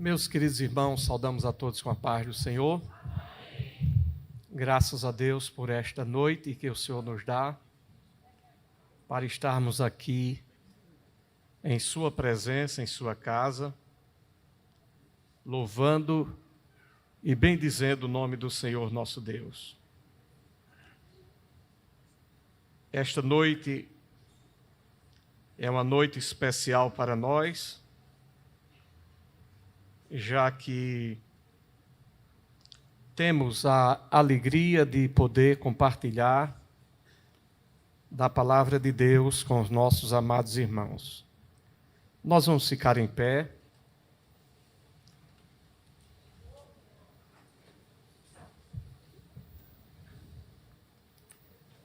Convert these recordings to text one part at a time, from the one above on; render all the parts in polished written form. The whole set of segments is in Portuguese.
Meus queridos irmãos, saudamos a todos com a paz do Senhor. Graças a Deus por esta noite que o Senhor nos dá, para estarmos aqui em Sua presença, em Sua casa, louvando e bendizendo o nome do Senhor nosso Deus. Esta noite é uma noite especial para nós, já que temos a alegria de poder compartilhar da palavra de Deus com os nossos amados irmãos. Nós vamos ficar em pé.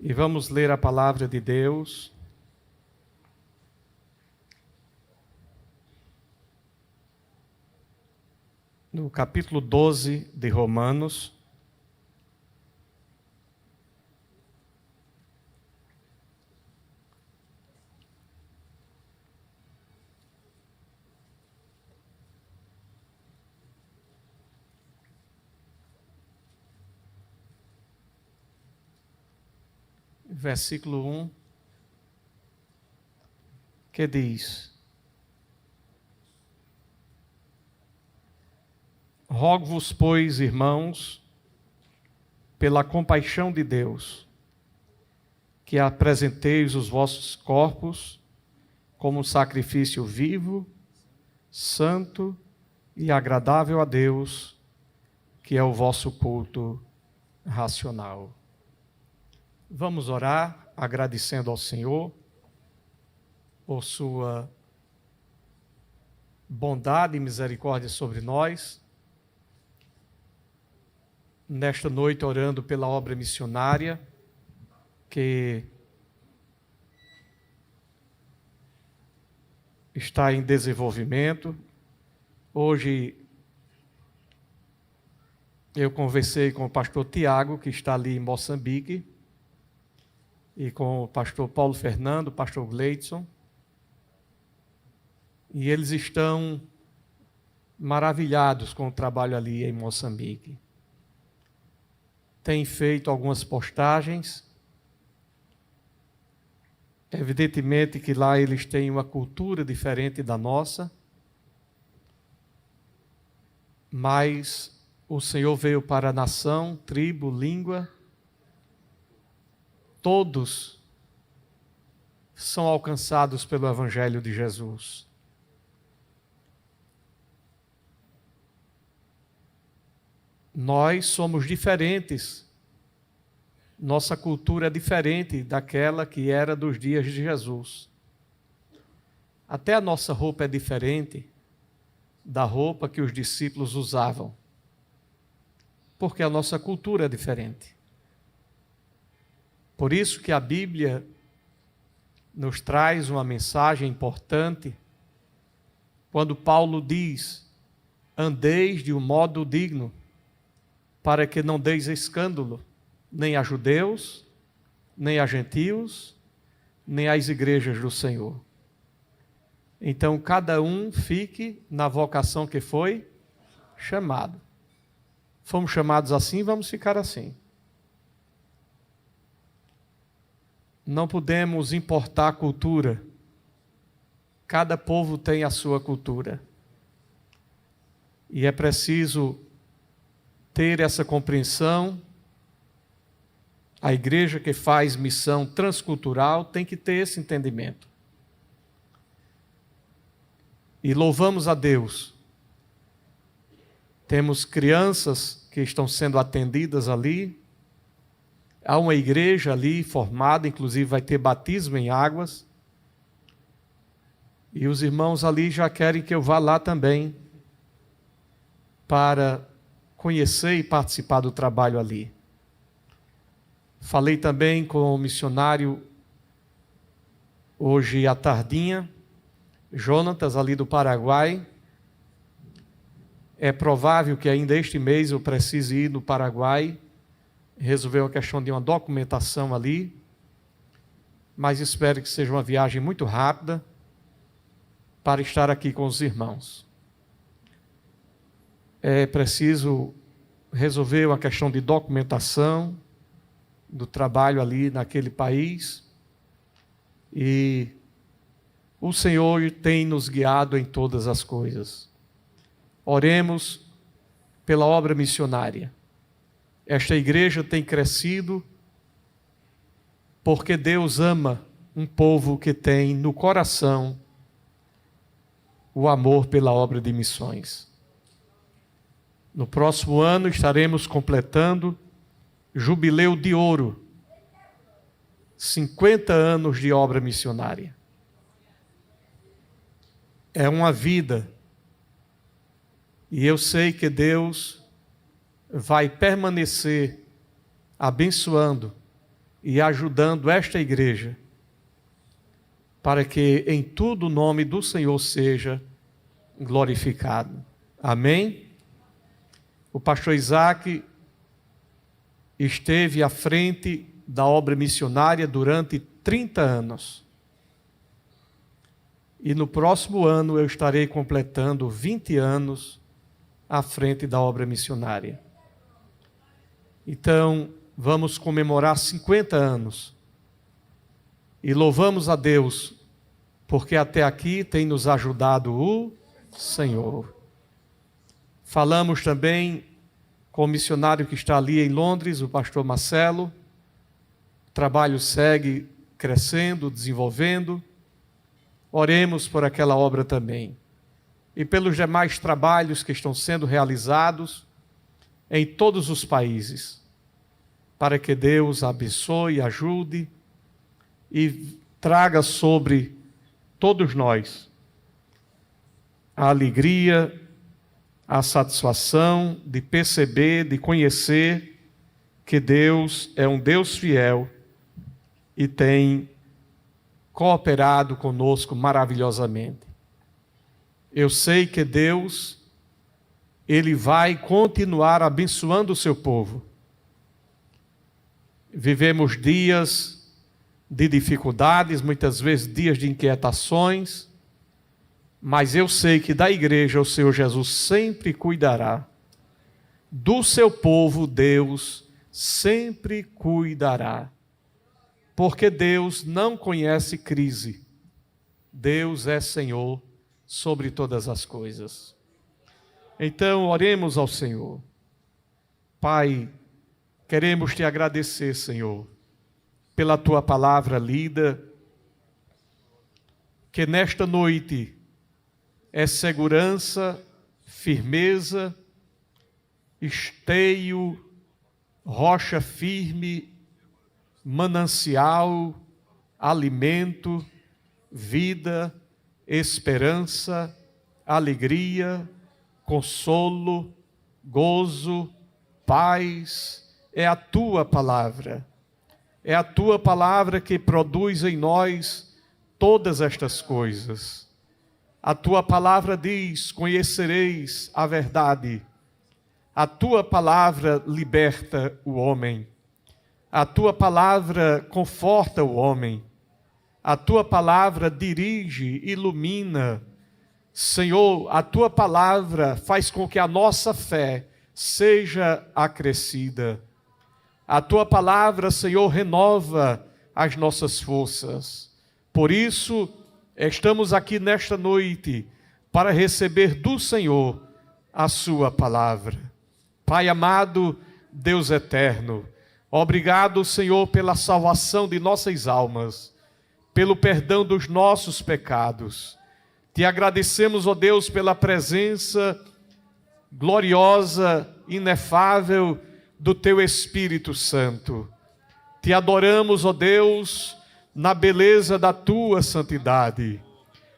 E vamos ler a palavra de Deus. No capítulo 12 de Romanos. Versículo 1, que diz: Rogo-vos, pois, irmãos, pela compaixão de Deus, que apresenteis os vossos corpos como sacrifício vivo, santo e agradável a Deus, que é o vosso culto racional. Vamos orar agradecendo ao Senhor por sua bondade e misericórdia sobre nós. Nesta noite, orando pela obra missionária que está em desenvolvimento. Hoje eu conversei com o pastor Tiago, que está ali em Moçambique, e com o pastor Paulo Fernando, o pastor Gleidson, e eles estão maravilhados com o trabalho ali em Moçambique. Têm feito algumas postagens. Evidentemente que lá eles têm uma cultura diferente da nossa, mas o Senhor veio para a nação, tribo, língua. Todos são alcançados pelo Evangelho de Jesus. Nós somos diferentes. Nossa cultura é diferente daquela que era dos dias de Jesus. Até a nossa roupa é diferente da roupa que os discípulos usavam, porque a nossa cultura é diferente. Por isso que a Bíblia nos traz uma mensagem importante, quando Paulo diz: andeis de um modo digno, para que não deis escândalo, nem a judeus, nem a gentios, nem às igrejas do Senhor. Então, cada um fique na vocação que foi chamado. Fomos chamados assim, vamos ficar assim. Não podemos importar cultura. Cada povo tem a sua cultura. E é preciso ter essa compreensão. A igreja que faz missão transcultural tem que ter esse entendimento. E louvamos a Deus. Temos crianças que estão sendo atendidas ali. Há uma igreja ali formada, inclusive vai ter batismo em águas. E os irmãos ali já querem que eu vá lá também, para conhecer e participar do trabalho ali. Falei também com o missionário hoje à tardinha, Jonatas, ali do Paraguai. É provável que ainda este mês eu precise ir no Paraguai, resolver a questão de uma documentação ali, mas espero que seja uma viagem muito rápida para estar aqui com os irmãos. é preciso resolver uma questão de documentação do trabalho ali naquele país. E o Senhor tem nos guiado em todas as coisas. Oremos pela obra missionária. Esta igreja tem crescido porque Deus ama um povo que tem no coração o amor pela obra de missões. No próximo ano estaremos completando Jubileu de Ouro, 50 anos de obra missionária. É uma vida, e eu sei que Deus vai permanecer abençoando e ajudando esta igreja, para que em tudo o nome do Senhor seja glorificado. Amém? O pastor Isaac esteve à frente da obra missionária durante 30 anos. E no próximo ano eu estarei completando 20 anos à frente da obra missionária. Então, vamos comemorar 50 anos. E louvamos a Deus, porque até aqui tem nos ajudado o Senhor. Falamos também com o missionário que está ali em Londres, o pastor Marcelo. O trabalho segue crescendo, desenvolvendo. Oremos por aquela obra também. E pelos demais trabalhos que estão sendo realizados em todos os países, para que Deus abençoe, ajude e traga sobre todos nós a alegria, a satisfação de perceber, de conhecer que Deus é um Deus fiel e tem cooperado conosco maravilhosamente. Eu sei que Deus, Ele vai continuar abençoando o seu povo. Vivemos dias de dificuldades, muitas vezes dias de inquietações, mas eu sei que da igreja o Senhor Jesus sempre cuidará. Do seu povo, Deus sempre cuidará. Porque Deus não conhece crise. Deus é Senhor sobre todas as coisas. Então, oremos ao Senhor. Pai, queremos te agradecer, Senhor, pela tua palavra lida, que nesta noite é segurança, firmeza, esteio, rocha firme, manancial, alimento, vida, esperança, alegria, consolo, gozo, paz. É a tua palavra. É a tua palavra que produz em nós todas estas coisas. A tua palavra diz: conhecereis a verdade. A tua palavra liberta o homem. A tua palavra conforta o homem. A tua palavra dirige, ilumina. Senhor, a tua palavra faz com que a nossa fé seja acrescida. A tua palavra, Senhor, renova as nossas forças. Por isso, estamos aqui nesta noite para receber do Senhor a sua palavra. Pai amado, Deus eterno, obrigado, Senhor, pela salvação de nossas almas, pelo perdão dos nossos pecados. Te agradecemos, ó Deus, pela presença gloriosa, inefável do Teu Espírito Santo. Te adoramos, ó Deus, na beleza da Tua santidade.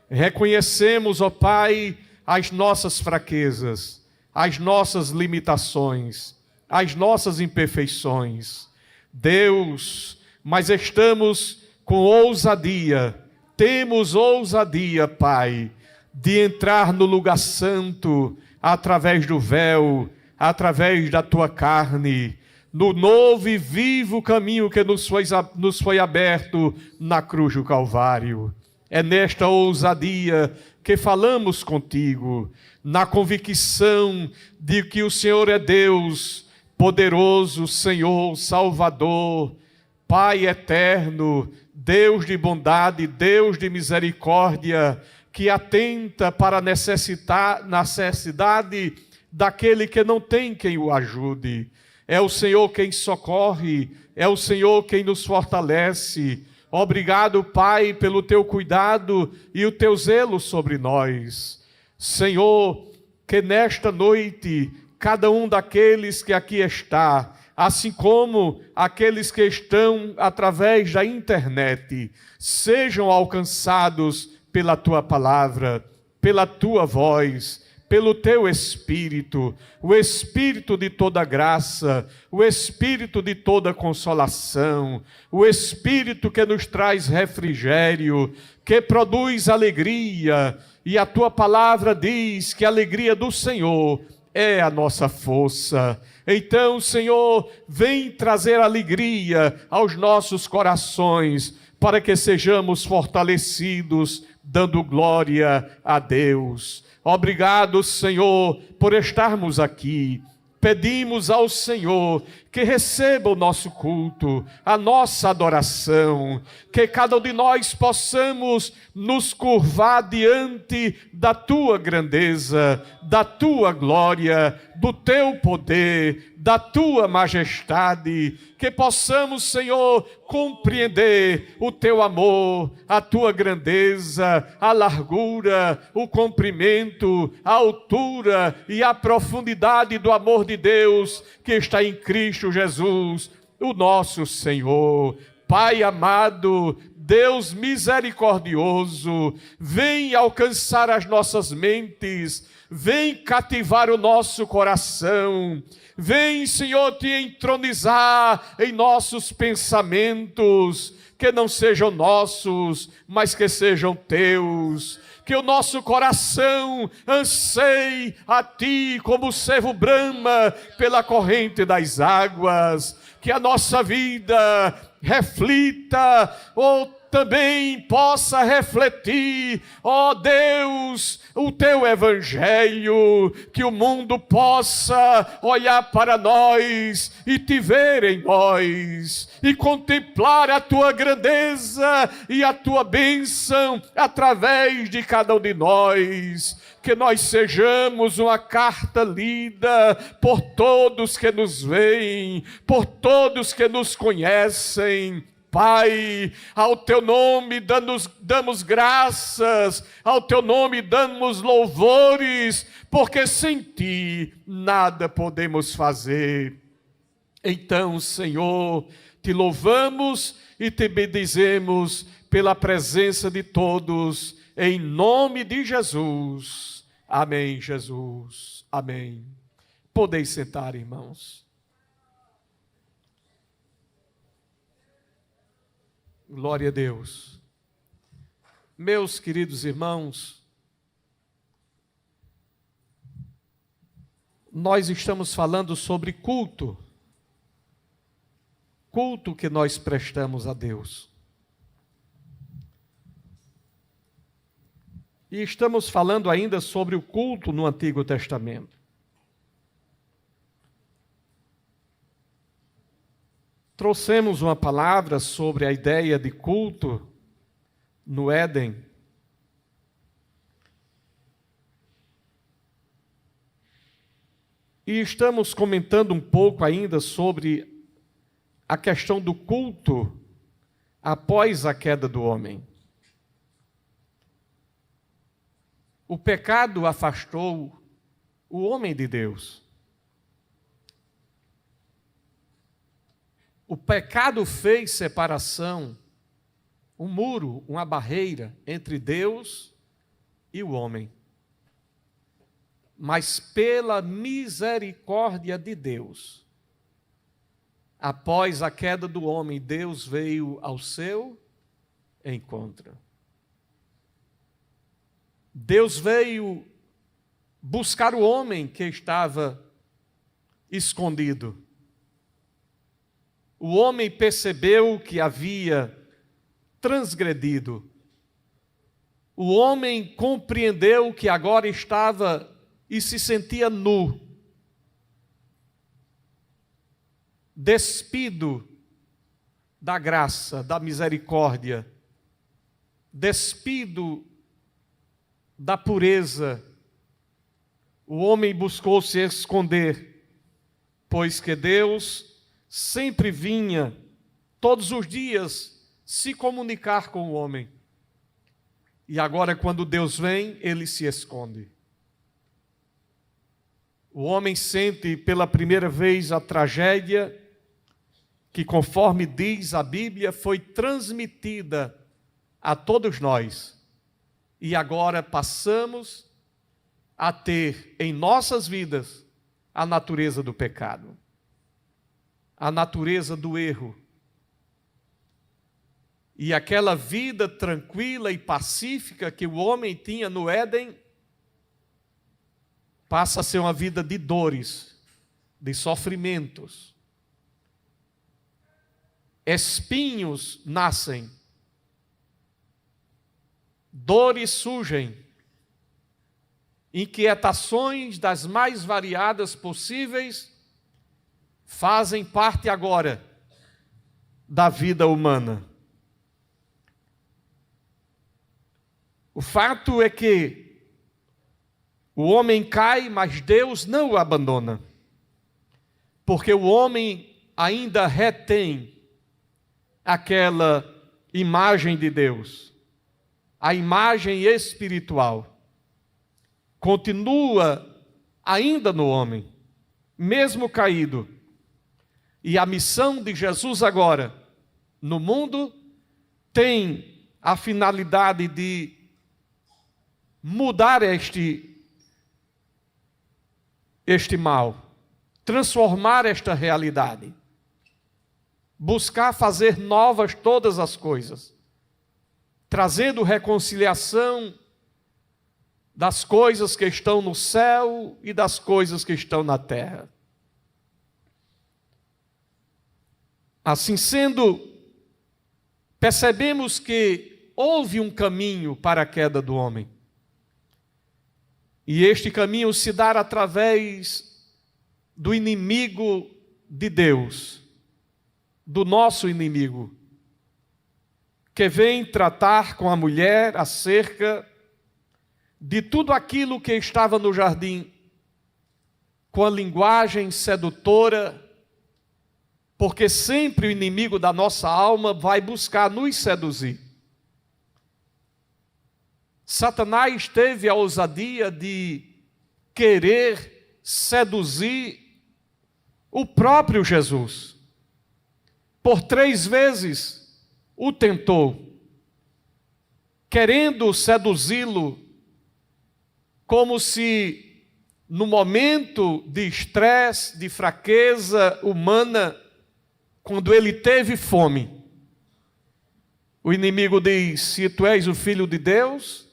Reconhecemos, ó Pai, as nossas fraquezas, as nossas limitações, as nossas imperfeições. Deus, mas estamos com ousadia, temos ousadia, Pai, de entrar no lugar santo através do véu, através da Tua carne, no novo e vivo caminho que nos foi aberto na cruz do Calvário. É nesta ousadia que falamos contigo, na convicção de que o Senhor é Deus, poderoso, Senhor, Salvador, Pai eterno, Deus de bondade, Deus de misericórdia, que atenta para a necessidade daquele que não tem quem o ajude. É o Senhor quem socorre, é o Senhor quem nos fortalece. Obrigado, Pai, pelo teu cuidado e o teu zelo sobre nós. Senhor, que nesta noite, cada um daqueles que aqui está, assim como aqueles que estão através da internet, sejam alcançados pela tua palavra, pela tua voz, pelo teu Espírito, o Espírito de toda graça, o Espírito de toda consolação, o Espírito que nos traz refrigério, que produz alegria, e a tua palavra diz que a alegria do Senhor é a nossa força. Então, Senhor, vem trazer alegria aos nossos corações, para que sejamos fortalecidos, dando glória a Deus. Obrigado, Senhor, por estarmos aqui. Pedimos ao Senhor que receba o nosso culto, a nossa adoração, que cada um de nós possamos nos curvar diante da tua grandeza, da tua glória, do teu poder, da tua majestade, que possamos, Senhor, compreender o teu amor, a tua grandeza, a largura, o comprimento, a altura e a profundidade do amor de Deus que está em Cristo Jesus, o nosso Senhor. Pai amado, Deus misericordioso, vem alcançar as nossas mentes, vem cativar o nosso coração, vem, Senhor, te entronizar em nossos pensamentos, que não sejam nossos, mas que sejam teus. Que o nosso coração anseie a Ti como o servo brama pela corrente das águas. Que a nossa vida reflita, ou também possa refletir, ó Deus, o Teu Evangelho, que o mundo possa olhar para nós e Te ver em nós, e contemplar a Tua grandeza e a Tua bênção através de cada um de nós. Que nós sejamos uma carta lida por todos que nos veem, por todos que nos conhecem. Pai, ao Teu nome damos graças, ao Teu nome damos louvores, porque sem Ti nada podemos fazer. Então, Senhor, Te louvamos e Te bendizemos pela presença de todos, em nome de Jesus. Amém, Jesus. Amém. Podeis sentar, irmãos. Glória a Deus. Meus queridos irmãos, nós estamos falando sobre culto. Culto que nós prestamos a Deus. E estamos falando ainda sobre o culto no Antigo Testamento. Trouxemos uma palavra sobre a ideia de culto no Éden. E estamos comentando um pouco ainda sobre a questão do culto após a queda do homem. O pecado afastou o homem de Deus. O pecado fez separação, um muro, uma barreira entre Deus e o homem. Mas pela misericórdia de Deus, após a queda do homem, Deus veio ao seu encontro. Deus veio buscar o homem que estava escondido. O homem percebeu que havia transgredido. o homem compreendeu que agora estava e se sentia nu, despido da graça, da misericórdia, despido da pureza. O homem buscou se esconder, pois que Deus sempre vinha, todos os dias, se comunicar com o homem. E agora, quando Deus vem, ele se esconde. O homem sente pela primeira vez a tragédia que, conforme diz a Bíblia, foi transmitida a todos nós. E agora passamos a ter em nossas vidas a natureza do pecado, a natureza do erro. E aquela vida tranquila e pacífica que o homem tinha no Éden passa a ser uma vida de dores, de sofrimentos. Espinhos nascem, dores surgem, inquietações das mais variadas possíveis fazem parte agora da vida humana. O fato é que o homem cai, mas Deus não o abandona, porque o homem ainda retém aquela imagem de Deus, a imagem espiritual. Continua ainda no homem, mesmo caído. E a missão de Jesus agora, no mundo, tem a finalidade de mudar este mal, transformar esta realidade, buscar fazer novas todas as coisas, trazendo reconciliação das coisas que estão no céu e das coisas que estão na terra. Assim sendo, percebemos que houve um caminho para a queda do homem. E este caminho se dá através do inimigo de Deus, do nosso inimigo, que vem tratar com a mulher acerca de tudo aquilo que estava no jardim, com a linguagem sedutora, porque sempre o inimigo da nossa alma vai buscar nos seduzir. Satanás teve a ousadia de querer seduzir o próprio Jesus. Por 3 vezes o tentou, querendo seduzi-lo, como se no momento de estresse, de fraqueza humana, quando ele teve fome, o inimigo diz: se tu és o Filho de Deus,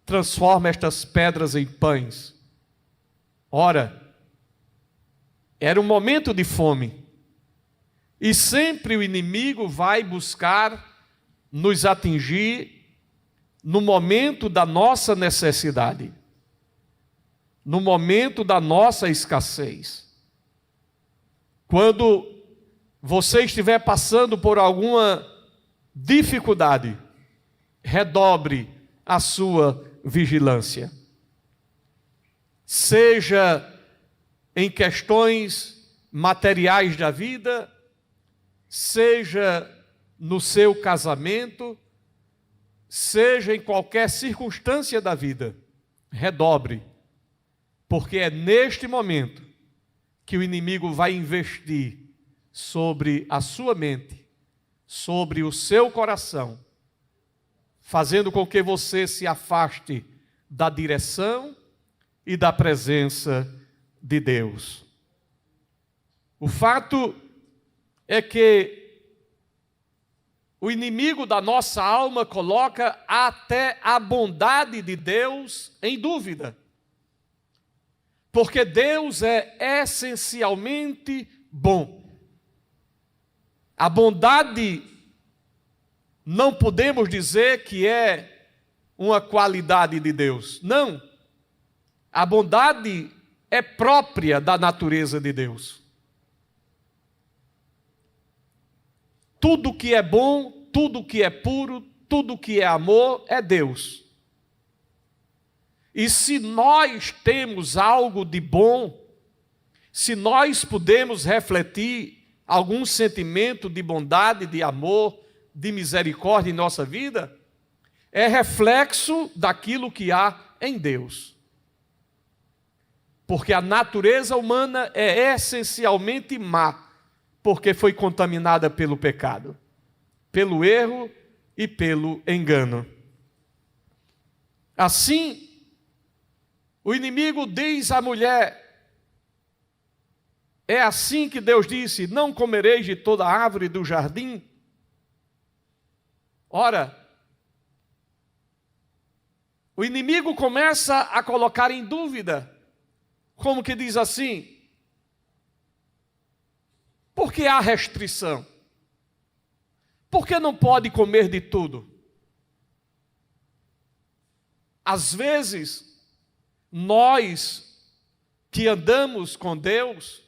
transforma estas pedras em pães. Ora, era um momento de fome. E sempre o inimigo vai buscar nos atingir no momento da nossa necessidade, no momento da nossa escassez. Quando você estiver passando por alguma dificuldade, redobre a sua vigilância. Seja em questões materiais da vida, seja no seu casamento, seja em qualquer circunstância da vida, redobre, porque é neste momento que o inimigo vai investir sobre a sua mente, sobre o seu coração, fazendo com que você se afaste da direção e da presença de Deus. O fato é que o inimigo da nossa alma coloca até a bondade de Deus em dúvida. Porque Deus é essencialmente bom. A bondade não podemos dizer que é uma qualidade de Deus. Não. A bondade é própria da natureza de Deus. Tudo que é bom, tudo que é puro, tudo que é amor é Deus. E se nós temos algo de bom, se nós podemos refletir algum sentimento de bondade, de amor, de misericórdia em nossa vida, é reflexo daquilo que há em Deus. Porque a natureza humana é essencialmente má, porque foi contaminada pelo pecado, pelo erro e pelo engano. Assim, o inimigo diz à mulher, é assim que Deus disse, não comereis de toda árvore do jardim? Ora, o inimigo começa a colocar em dúvida, como que diz assim, por que há restrição? Por que não pode comer de tudo? Às vezes, nós que andamos com Deus,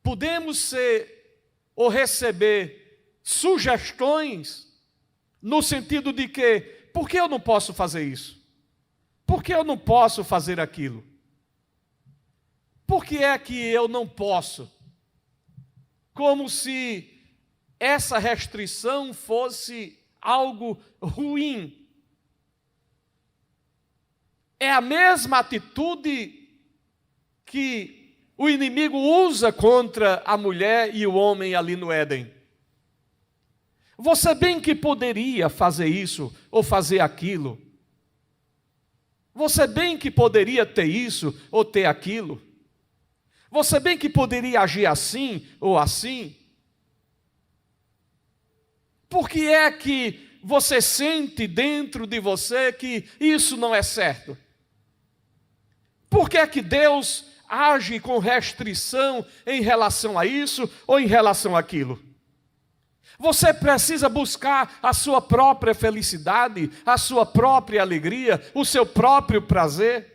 podemos ser ou receber sugestões no sentido de que, por que eu não posso fazer isso? Por que eu não posso fazer aquilo? Por que é que eu não posso? Como se essa restrição fosse algo ruim. É a mesma atitude que o inimigo usa contra a mulher e o homem ali no Éden. Você bem que poderia fazer isso ou fazer aquilo. Você bem que poderia ter isso ou ter aquilo. Você bem que poderia agir assim ou assim. Por que é que você sente dentro de você que isso não é certo? Por que é que Deus age com restrição em relação a isso ou em relação àquilo? Você precisa buscar a sua própria felicidade, a sua própria alegria, o seu próprio prazer.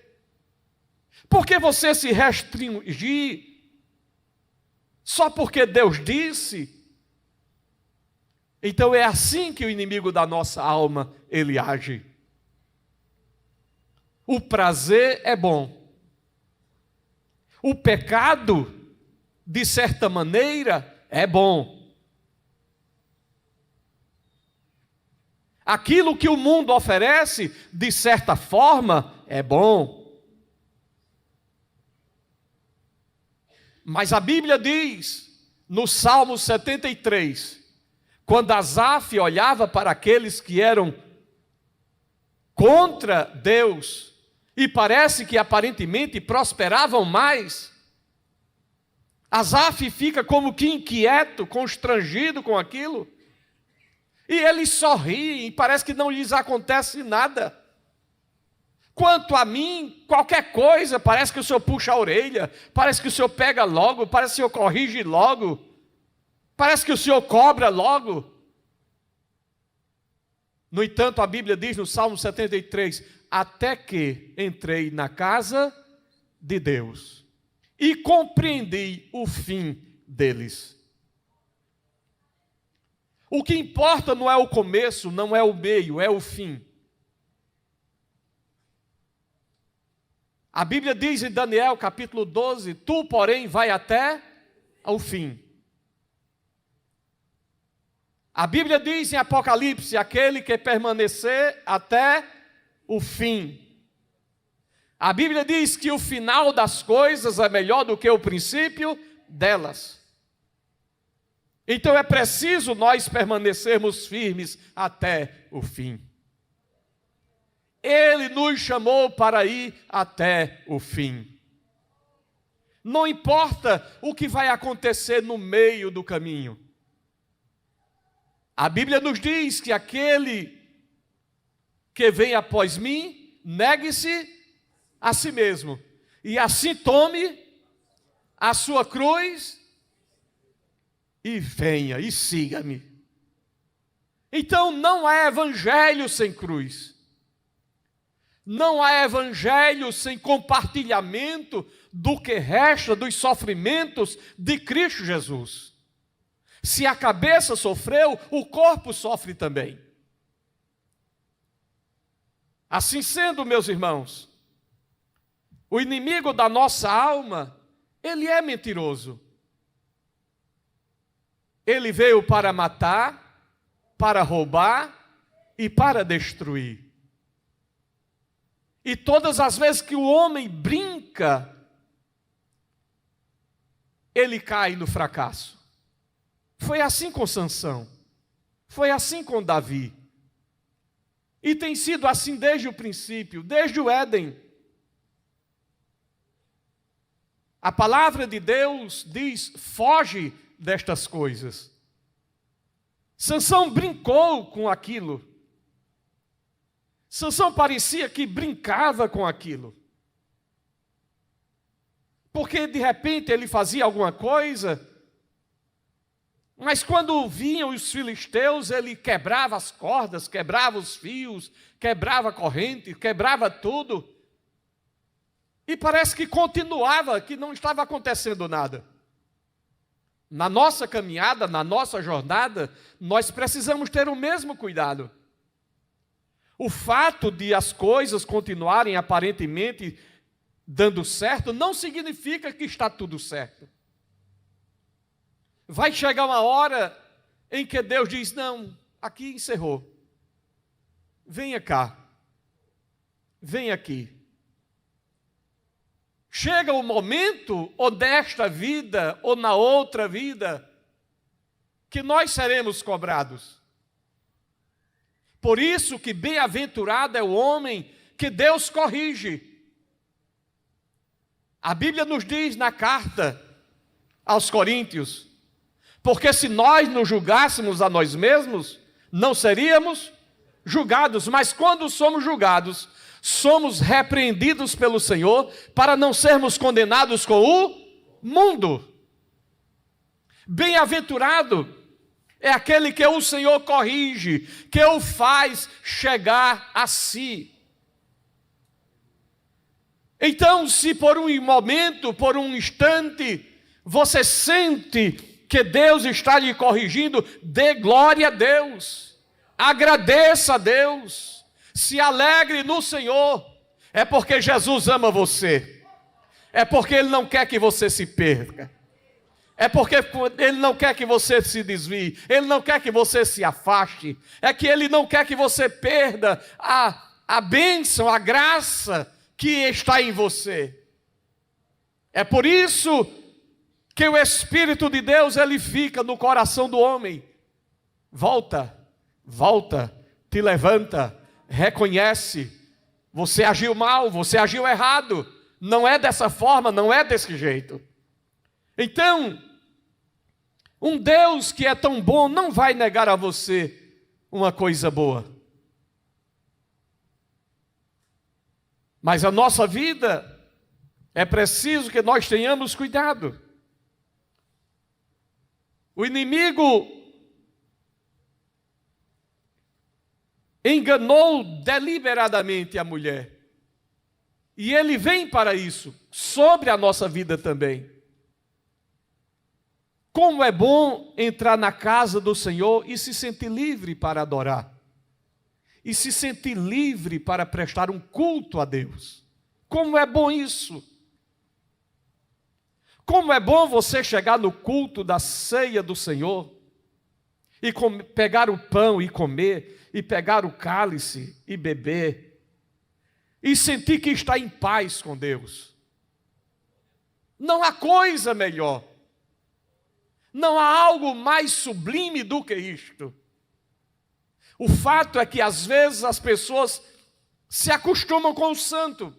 Por que você se restringir só porque Deus disse? Então é assim que o inimigo da nossa alma, ele age. O prazer é bom. O pecado, de certa maneira, é bom. Aquilo que o mundo oferece, de certa forma, é bom. Mas a Bíblia diz, no Salmo 73, quando Asaf olhava para aqueles que eram contra Deus, e parece que aparentemente prosperavam mais, Asaf fica como que inquieto, constrangido com aquilo, e eles sorriem, e parece que não lhes acontece nada. Quanto a mim, qualquer coisa, parece que o Senhor puxa a orelha, parece que o Senhor pega logo, parece que o Senhor corrige logo, parece que o Senhor cobra logo. No entanto, a Bíblia diz no Salmo 73, até que entrei na casa de Deus e compreendi o fim deles. O que importa não é o começo, não é o meio, é o fim. A Bíblia diz em Daniel capítulo 12, tu, porém, vai até ao fim. A Bíblia diz em Apocalipse, aquele que permanecer até o fim. A Bíblia diz que o final das coisas é melhor do que o princípio delas. Então é preciso nós permanecermos firmes até o fim. Ele nos chamou para ir até o fim. Não importa o que vai acontecer no meio do caminho. A Bíblia nos diz que aquele que vem após mim, negue-se a si mesmo, e assim tome a sua cruz e venha e siga-me. Então não é evangelho sem cruz. Não há evangelho sem compartilhamento do que resta dos sofrimentos de Cristo Jesus. Se a cabeça sofreu, o corpo sofre também. Assim sendo, meus irmãos, o inimigo da nossa alma, ele é mentiroso. Ele veio para matar, para roubar e para destruir. E todas as vezes que o homem brinca, ele cai no fracasso. Foi assim com Sansão. Foi assim com Davi. E tem sido assim desde o princípio, desde o Éden. A palavra de Deus diz: foge destas coisas. Sansão brincou com aquilo. Sansão parecia que brincava com aquilo. Porque de repente ele fazia alguma coisa, mas quando vinham os filisteus, ele quebrava as cordas, quebrava os fios, quebrava a corrente, quebrava tudo. E parece que continuava, que não estava acontecendo nada. Na nossa caminhada, na nossa jornada, nós precisamos ter o mesmo cuidado. O fato de as coisas continuarem aparentemente dando certo, não significa que está tudo certo. Vai chegar uma hora em que Deus diz: não, aqui encerrou. Venha cá. Vem aqui. Chega o momento, ou nesta vida, ou na outra vida, que nós seremos cobrados. Por isso que bem-aventurado é o homem que Deus corrige. A Bíblia nos diz na carta aos Coríntios: porque se nós nos julgássemos a nós mesmos, não seríamos julgados, mas quando somos julgados, somos repreendidos pelo Senhor para não sermos condenados com o mundo. Bem-aventurado é aquele que o Senhor corrige, que o faz chegar a si. Então, se por um momento, por um instante, você sente que Deus está lhe corrigindo, dê glória a Deus, agradeça a Deus, se alegre no Senhor. É porque Jesus ama você, é porque Ele não quer que você se perca, é porque Ele não quer que você se desvie, Ele não quer que você se afaste, é que Ele não quer que você perda a bênção, a graça que está em você. É por isso que o Espírito de Deus, ele fica no coração do homem. Volta, volta, te levanta, reconhece, você agiu mal, você agiu errado, não é dessa forma, não é desse jeito. Então, um Deus que é tão bom não vai negar a você uma coisa boa. Mas a nossa vida, é preciso que nós tenhamos cuidado. O inimigo enganou deliberadamente a mulher. E ele vem para isso, sobre a nossa vida também. Como é bom entrar na casa do Senhor e se sentir livre para adorar. E se sentir livre para prestar um culto a Deus. Como é bom isso. Como é bom você chegar no culto da ceia do Senhor e pegar o pão e comer, e pegar o cálice e beber, e sentir que está em paz com Deus. Não há coisa melhor. Não há algo mais sublime do que isto. O fato é que às vezes as pessoas se acostumam com o santo,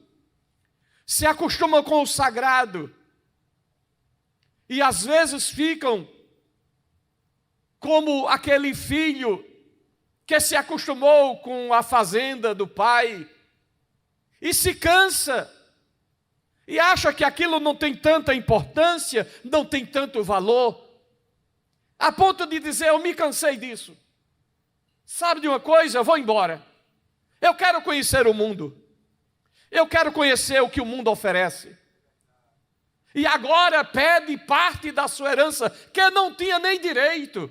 se acostumam com o sagrado, e às vezes ficam como aquele filho que se acostumou com a fazenda do pai e se cansa e acha que aquilo não tem tanta importância, não tem tanto valor, a ponto de dizer: eu me cansei disso. Sabe de uma coisa? Eu vou embora. Eu quero conhecer o mundo. Eu quero conhecer o que o mundo oferece. E agora pede parte da sua herança, que não tinha nem direito.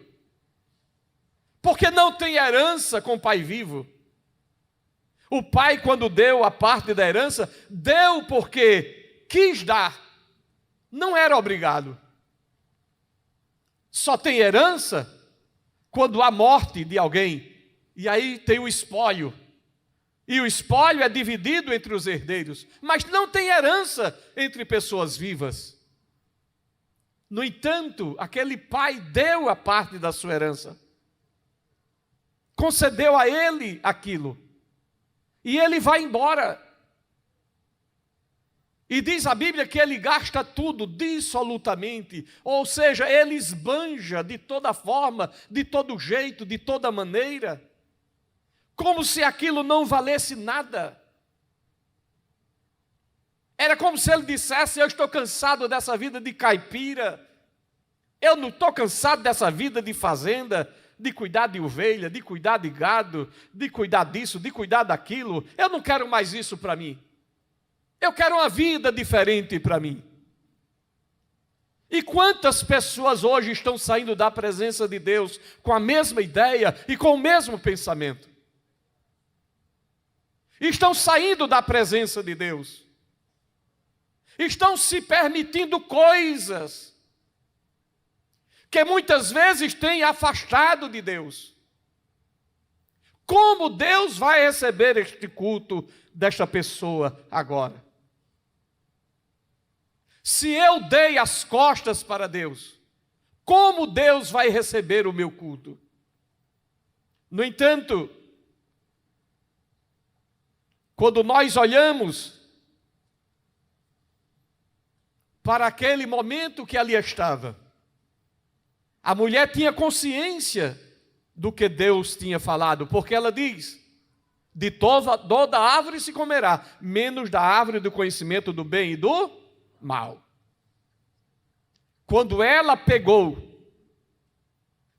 Porque não tem herança com o pai vivo. O pai, quando deu a parte da herança, deu porque quis dar. Não era obrigado. Só tem herança quando há morte de alguém. E aí tem o espólio. E o espólio é dividido entre os herdeiros. Mas não tem herança entre pessoas vivas. No entanto, aquele pai deu a parte da sua herança. Concedeu a ele aquilo. E ele vai embora. E diz a Bíblia que ele gasta tudo dissolutamente. Ou seja, ele esbanja de toda forma, de todo jeito, de toda maneira. Como se aquilo não valesse nada. Era como se ele dissesse: eu estou cansado dessa vida de caipira. Eu não estou cansado dessa vida de fazenda, de cuidar de ovelha, de cuidar de gado, de cuidar disso, de cuidar daquilo. Eu não quero mais isso para mim. Eu quero uma vida diferente para mim. E quantas pessoas hoje estão saindo da presença de Deus com a mesma ideia e com o mesmo pensamento? Estão saindo da presença de Deus. Estão se permitindo coisas que muitas vezes têm afastado de Deus. Como Deus vai receber este culto desta pessoa agora? Se eu dei as costas para Deus, como Deus vai receber o meu culto? No entanto, quando nós olhamos para aquele momento que ali estava, a mulher tinha consciência do que Deus tinha falado, porque ela diz: de toda árvore se comerá, menos da árvore do conhecimento do bem e do mal. Quando ela pegou,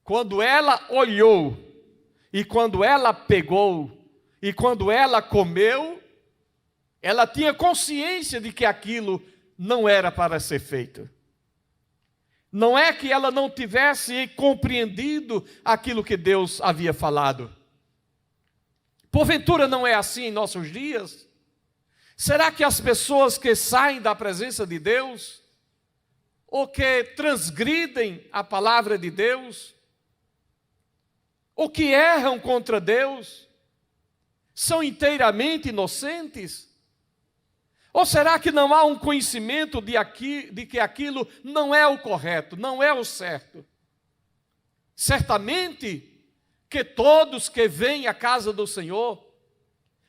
quando ela olhou, e quando ela pegou, e quando ela comeu, ela tinha consciência de que aquilo não era para ser feito. Não é que ela não tivesse compreendido aquilo que Deus havia falado. Porventura não é assim em nossos dias? Será que as pessoas que saem da presença de Deus, ou que transgridem a palavra de Deus, ou que erram contra Deus, são inteiramente inocentes? Ou será que não há um conhecimento de que aquilo não é o correto, não é o certo? Certamente que todos que vêm à casa do Senhor,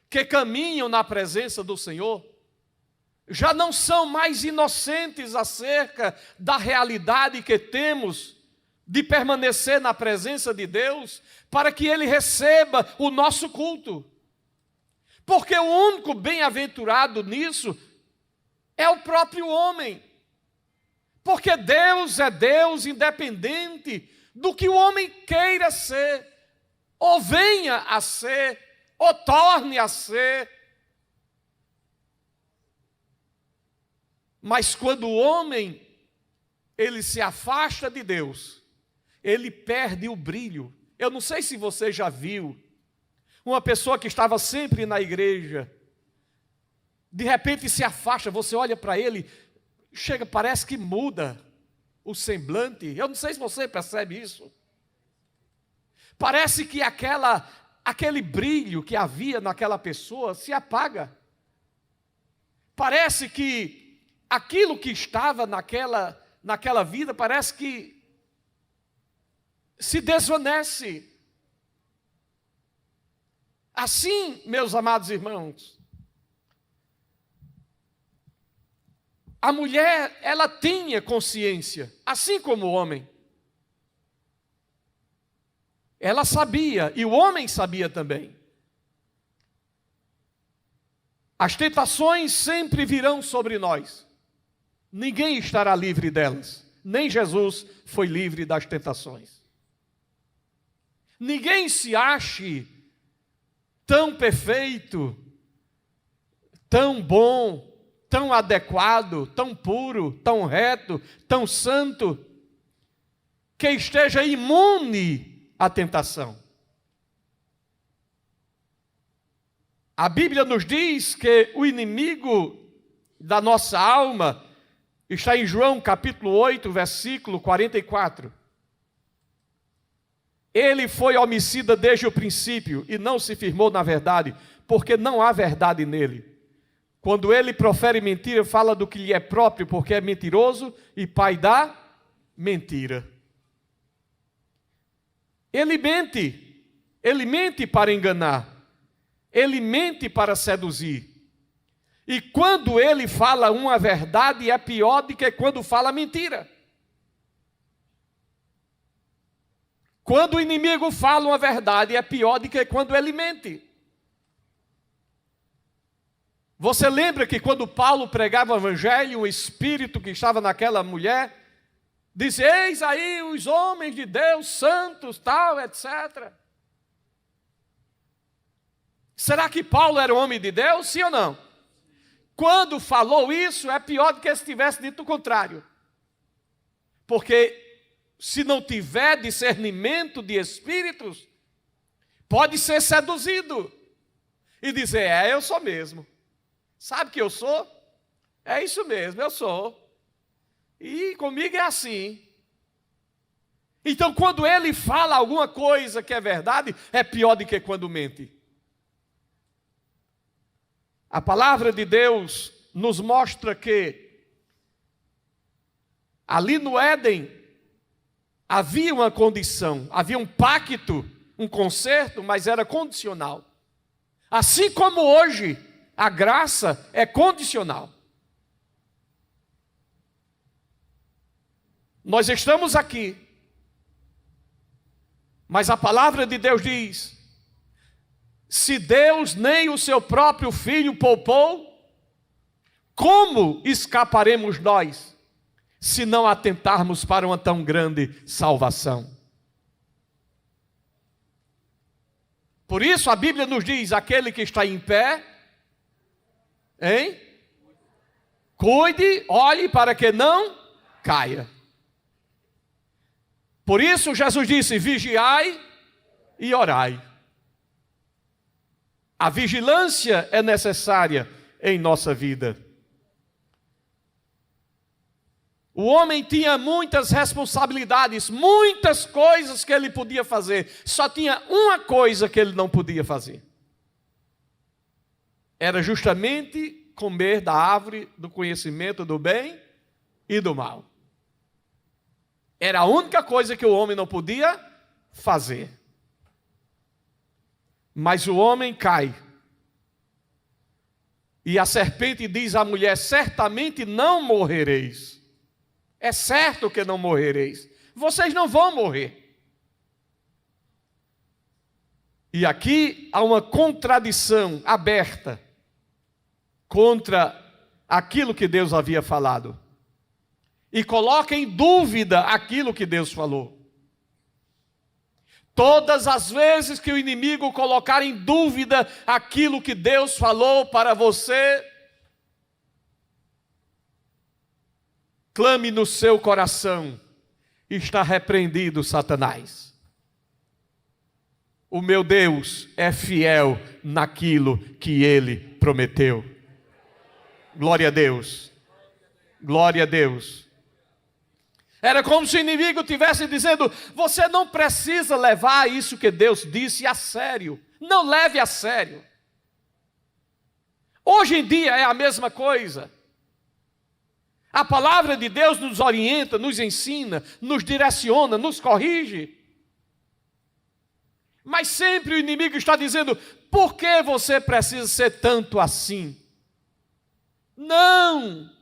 que caminham na presença do Senhor, já não são mais inocentes acerca da realidade que temos de permanecer na presença de Deus, para que Ele receba o nosso culto. Porque o único bem-aventurado nisso é o próprio homem. Porque Deus é Deus independente do que o homem queira ser, ou venha a ser, ou torne a ser. Mas quando o homem, ele se afasta de Deus, ele perde o brilho. Eu não sei se você já viu uma pessoa que estava sempre na igreja, de repente se afasta, você olha para ele, chega, parece que muda o semblante. Eu não sei se você percebe isso. Parece que aquele brilho que havia naquela pessoa se apaga. Parece que aquilo que estava naquela vida, parece que se desvanece. Assim, meus amados irmãos, a mulher, ela tinha consciência, assim como o homem. Ela sabia, e o homem sabia também. As tentações sempre virão sobre nós. Ninguém estará livre delas. Nem Jesus foi livre das tentações. Ninguém se ache tão perfeito, tão bom, tão adequado, tão puro, tão reto, tão santo, que esteja imune à tentação. A Bíblia nos diz que o inimigo da nossa alma está em João capítulo 8, versículo 44. Ele foi homicida desde o princípio e não se firmou na verdade, porque não há verdade nele. Quando ele profere mentira, fala do que lhe é próprio, porque é mentiroso e pai da mentira. Ele mente para enganar. Ele mente para seduzir. E quando ele fala uma verdade, é pior do que quando fala mentira. Quando o inimigo fala uma verdade, é pior do que quando ele mente. Você lembra que quando Paulo pregava o evangelho, o espírito que estava naquela mulher, disse, eis aí os homens de Deus, santos, tal, etc. Será que Paulo era um homem de Deus, sim ou não? Quando falou isso, é pior do que se tivesse dito o contrário. Porque se não tiver discernimento de espíritos, pode ser seduzido e dizer, eu sou mesmo. Sabe que eu sou? É isso mesmo, eu sou. E comigo é assim. Então, quando ele fala alguma coisa que é verdade, é pior do que quando mente. A palavra de Deus nos mostra que ali no Éden havia uma condição, havia um pacto, um concerto, mas era condicional. Assim como hoje, a graça é condicional. Nós estamos aqui, mas a palavra de Deus diz, se Deus nem o seu próprio Filho poupou, como escaparemos nós, se não atentarmos para uma tão grande salvação? Por isso a Bíblia nos diz, aquele que está em pé, cuide, olhe para que não caia. Por isso Jesus disse, vigiai e orai. A vigilância é necessária em nossa vida. O homem tinha muitas responsabilidades, muitas coisas que ele podia fazer. Só tinha uma coisa que ele não podia fazer. Era justamente comer da árvore do conhecimento do bem e do mal. Era a única coisa que o homem não podia fazer. Mas o homem cai. E a serpente diz à mulher, certamente não morrereis. É certo que não morrereis. Vocês não vão morrer. E aqui há uma contradição aberta contra aquilo que Deus havia falado. E coloca em dúvida aquilo que Deus falou. Todas as vezes que o inimigo colocar em dúvida aquilo que Deus falou para você, clame no seu coração, está repreendido Satanás. O meu Deus é fiel naquilo que Ele prometeu. Glória a Deus. Glória a Deus. Era como se o inimigo estivesse dizendo, você não precisa levar isso que Deus disse a sério. Não leve a sério. Hoje em dia é a mesma coisa. A palavra de Deus nos orienta, nos ensina, nos direciona, nos corrige. Mas sempre o inimigo está dizendo, por que você precisa ser tanto assim? Não!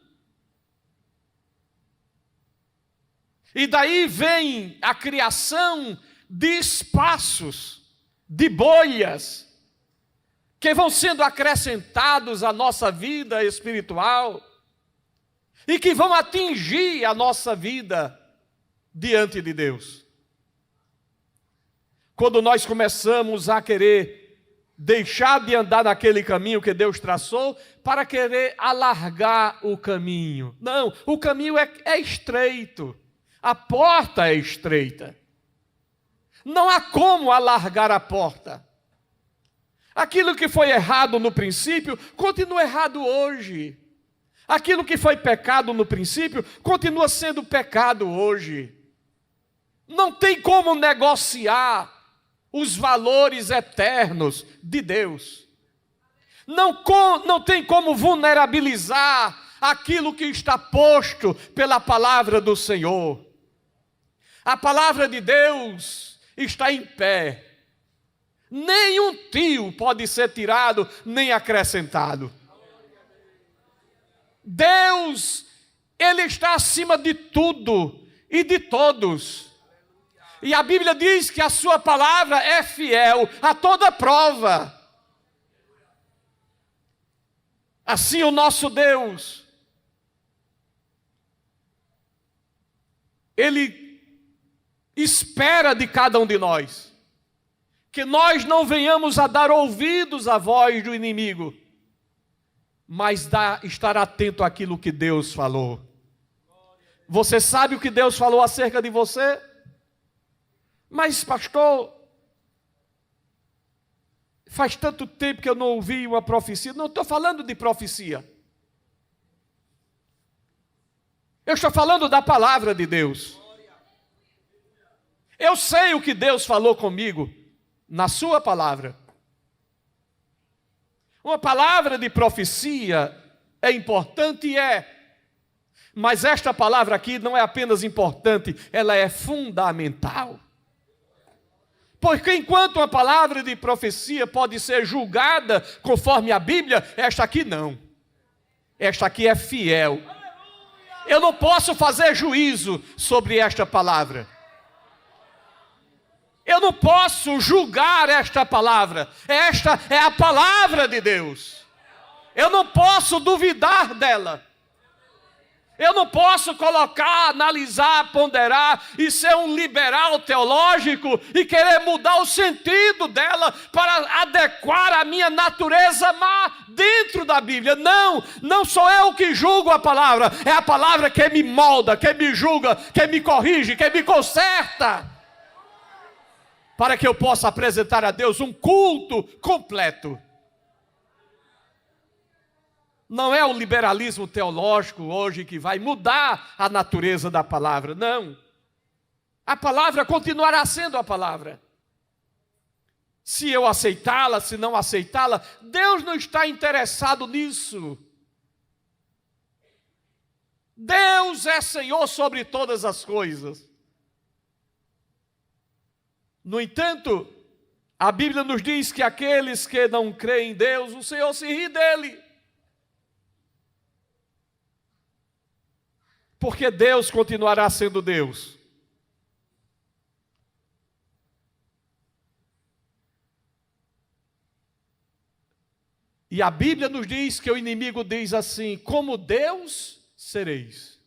E daí vem a criação de espaços, de bolhas, que vão sendo acrescentados à nossa vida espiritual e que vão atingir a nossa vida diante de Deus. Quando nós começamos a querer deixar de andar naquele caminho que Deus traçou para querer alargar o caminho. Não, o caminho é estreito, a porta é estreita. Não há como alargar a porta. Aquilo que foi errado no princípio, continua errado hoje. Aquilo que foi pecado no princípio, continua sendo pecado hoje. Não tem como negociar os valores eternos de Deus. Não tem como vulnerabilizar aquilo que está posto pela palavra do Senhor. A palavra de Deus está em pé. Nenhum tio pode ser tirado nem acrescentado. Deus, Ele está acima de tudo e de todos. E a Bíblia diz que a sua palavra é fiel a toda prova. Assim o nosso Deus, Ele espera de cada um de nós que nós não venhamos a dar ouvidos à voz do inimigo, mas estar atento àquilo que Deus falou. Você sabe o que Deus falou acerca de você? Mas, pastor, faz tanto tempo que eu não ouvi uma profecia. Não estou falando de profecia. Eu estou falando da palavra de Deus. Eu sei o que Deus falou comigo na sua palavra. Uma palavra de profecia é importante, mas esta palavra aqui não é apenas importante, ela é fundamental. Porque enquanto uma palavra de profecia pode ser julgada conforme a Bíblia, esta aqui não. Esta aqui é fiel. Eu não posso fazer juízo sobre esta palavra. Eu não posso julgar esta palavra. Esta é a palavra de Deus. Eu não posso duvidar dela. Eu não posso colocar, analisar, ponderar e ser um liberal teológico e querer mudar o sentido dela para adequar a minha natureza má dentro da Bíblia. Não sou eu que julgo a palavra. É a palavra que me molda, que me julga, que me corrige, que me conserta, para que eu possa apresentar a Deus um culto completo. Não é o liberalismo teológico hoje que vai mudar a natureza da palavra, não. A palavra continuará sendo a palavra. Se eu aceitá-la, se não aceitá-la, Deus não está interessado nisso. Deus é Senhor sobre todas as coisas. No entanto, a Bíblia nos diz que aqueles que não creem em Deus, o Senhor se ri dele. Porque Deus continuará sendo Deus. E a Bíblia nos diz que o inimigo diz assim: como Deus sereis.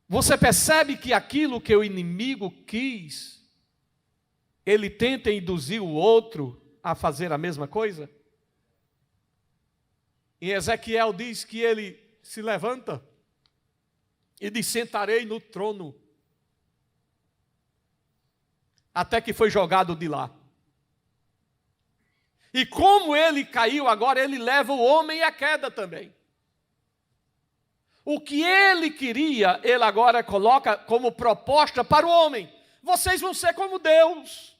Você percebe que aquilo que o inimigo quis, ele tenta induzir o outro a fazer a mesma coisa? Em Ezequiel diz que ele se levanta e diz: sentarei no trono, até que foi jogado de lá. E como ele caiu, agora ele leva o homem à queda também. O que ele queria, ele agora coloca como proposta para o homem: vocês vão ser como Deus,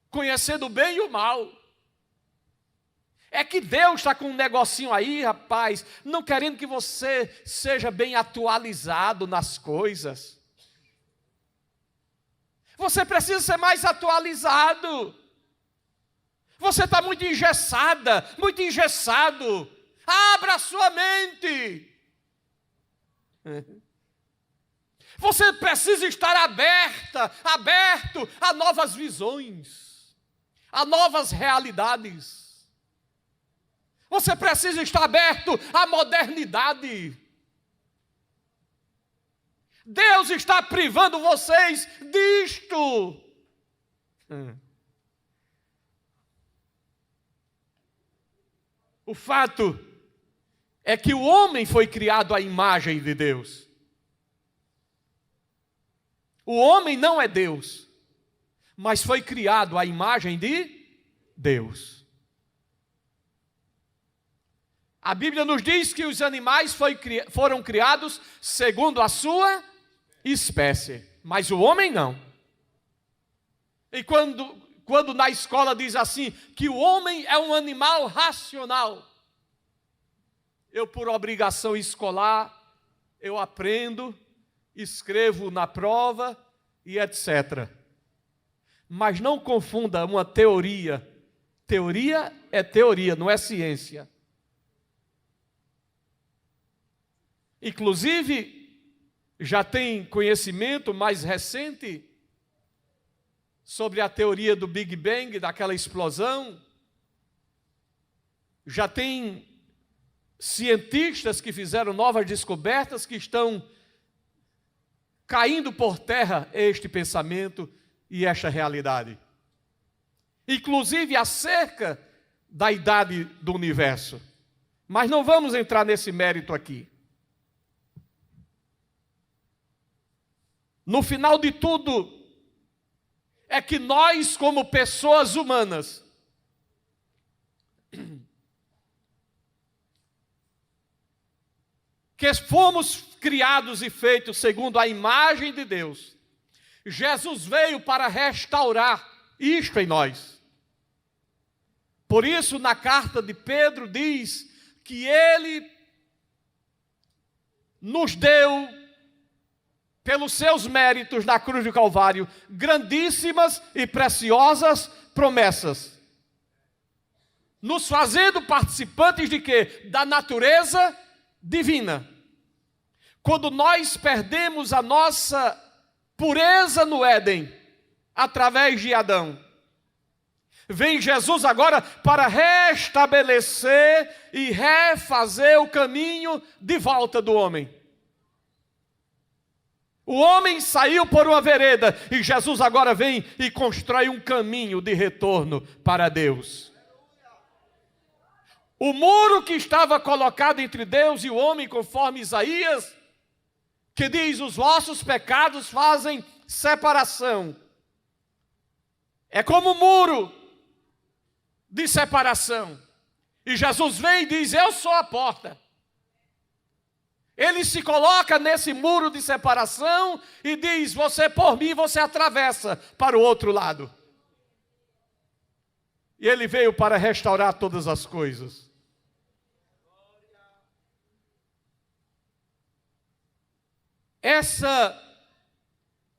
conhecendo o bem e o mal. É que Deus está com um negocinho aí, rapaz, não querendo que você seja bem atualizado nas coisas. Você precisa ser mais atualizado. Você está muito engessada, muito engessado. Abra a sua mente. Você precisa estar aberto a novas visões, a novas realidades. Você precisa estar aberto à modernidade. Deus está privando vocês disto. O fato é que o homem foi criado à imagem de Deus. O homem não é Deus, mas foi criado à imagem de Deus. A Bíblia nos diz que os animais foram criados segundo a sua espécie, mas o homem não. E quando na escola diz assim, que o homem é um animal racional, eu, por obrigação escolar, eu aprendo, escrevo na prova e etc. Mas não confunda uma teoria. Teoria é teoria, não é ciência. Inclusive, já tem conhecimento mais recente sobre a teoria do Big Bang, daquela explosão. Já tem cientistas que fizeram novas descobertas que estão caindo por terra este pensamento e esta realidade. Inclusive acerca da idade do universo. Mas não vamos entrar nesse mérito aqui. No final de tudo, é que nós, como pessoas humanas, que fomos criados e feitos segundo a imagem de Deus, Jesus veio para restaurar isto em nós. Por isso, na carta de Pedro diz que ele nos deu, pelos seus méritos na cruz do Calvário, grandíssimas e preciosas promessas, nos fazendo participantes de quê? Da natureza divina. Quando nós perdemos a nossa pureza no Éden, através de Adão, vem Jesus agora para restabelecer e refazer o caminho de volta do homem. O homem saiu por uma vereda e Jesus agora vem e constrói um caminho de retorno para Deus. O muro que estava colocado entre Deus e o homem, conforme Isaías, que diz: os vossos pecados fazem separação. É como um muro de separação. E Jesus vem e diz: eu sou a porta. Ele se coloca nesse muro de separação e diz: você por mim, você atravessa para o outro lado. E ele veio para restaurar todas as coisas. Essa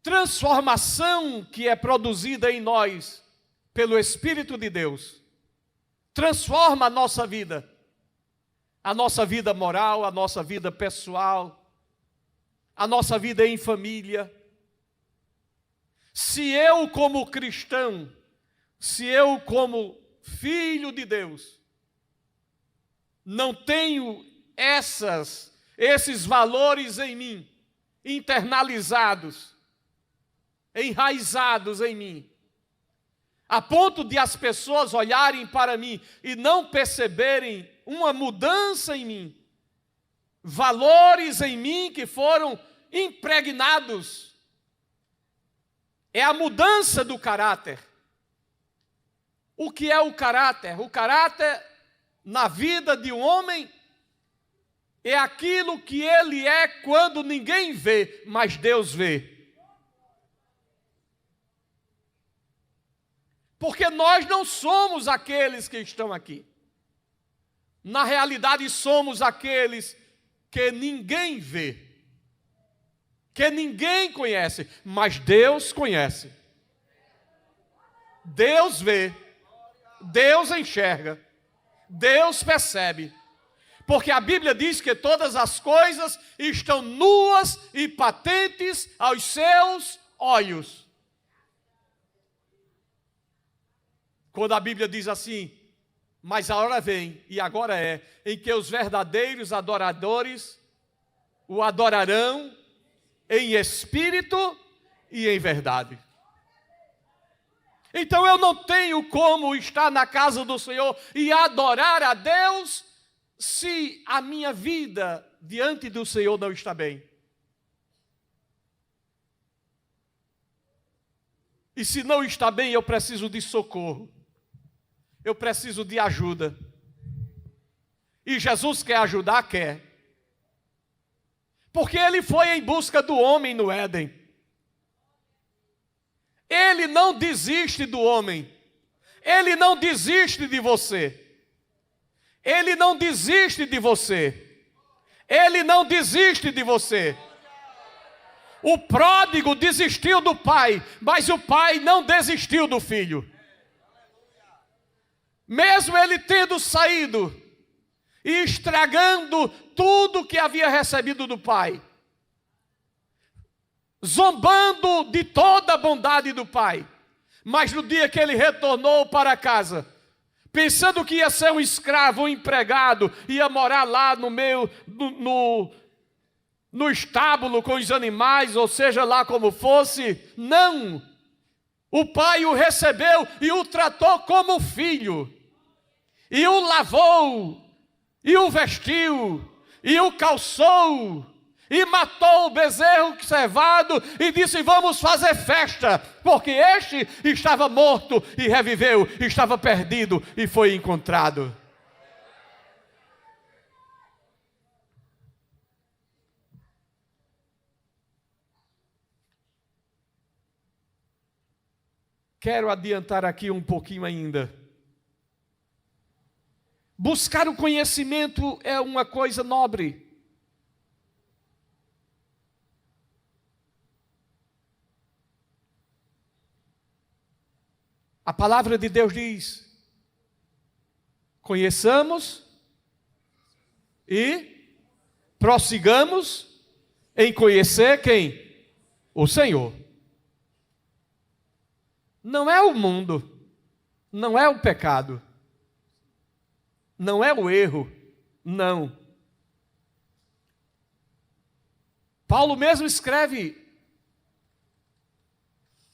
transformação que é produzida em nós pelo Espírito de Deus transforma a nossa vida moral, a nossa vida pessoal, a nossa vida em família. Se eu, como cristão, se eu, como filho de Deus, não tenho esses valores em mim, internalizados, enraizados em mim, a ponto de as pessoas olharem para mim e não perceberem uma mudança em mim, valores em mim que foram impregnados, é a mudança do caráter. O que é o caráter? O caráter na vida de um homem é aquilo que ele é quando ninguém vê, mas Deus vê. Porque nós não somos aqueles que estão aqui. Na realidade, somos aqueles que ninguém vê, que ninguém conhece, mas Deus conhece. Deus vê, Deus enxerga, Deus percebe. Porque a Bíblia diz que todas as coisas estão nuas e patentes aos seus olhos. Quando a Bíblia diz assim: mas a hora vem, e agora é, em que os verdadeiros adoradores o adorarão em espírito e em verdade. Então eu não tenho como estar na casa do Senhor e adorar a Deus se a minha vida diante do Senhor não está bem. E se não está bem, eu preciso de socorro. Eu preciso de ajuda. E Jesus quer ajudar? Quer. Porque Ele foi em busca do homem no Éden. Ele não desiste do homem. Ele não desiste de você. Ele não desiste de você. Ele não desiste de você. O pródigo desistiu do pai, mas o pai não desistiu do filho. Mesmo ele tendo saído e estragando tudo que havia recebido do pai, zombando de toda a bondade do pai, mas no dia que ele retornou para casa, pensando que ia ser um escravo, um empregado, ia morar lá no meio, no estábulo com os animais, ou seja lá como fosse, não. O pai o recebeu e o tratou como filho, e o lavou, e o vestiu, e o calçou, e matou o bezerro cevado, e disse: vamos fazer festa, porque este estava morto e reviveu, estava perdido e foi encontrado. Quero adiantar aqui um pouquinho ainda. Buscar o conhecimento é uma coisa nobre. A palavra de Deus diz: conheçamos e prossigamos em conhecer quem? O Senhor. Não é o mundo, não é o pecado, não é o erro, não. Paulo mesmo escreve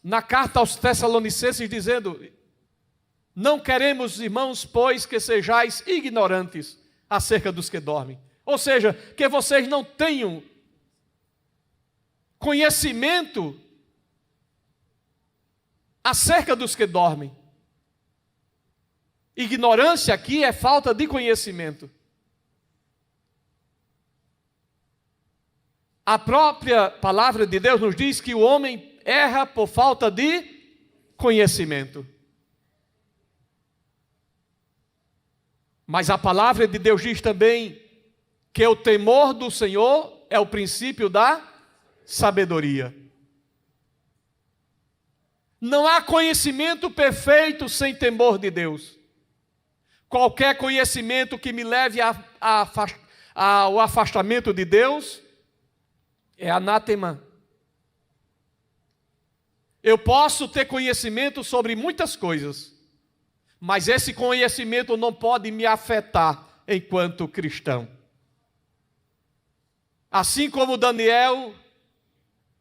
na carta aos Tessalonicenses dizendo: não queremos, irmãos, pois que sejais ignorantes acerca dos que dormem. Ou seja, que vocês não tenham conhecimento acerca dos que dormem. Ignorância aqui é falta de conhecimento. A própria palavra de Deus nos diz que o homem erra por falta de conhecimento. Mas a palavra de Deus diz também que o temor do Senhor é o princípio da sabedoria. Não há conhecimento perfeito sem temor de Deus. Qualquer conhecimento que me leve ao afastamento de Deus é anátema. Eu posso ter conhecimento sobre muitas coisas, mas esse conhecimento não pode me afetar enquanto cristão. Assim como Daniel,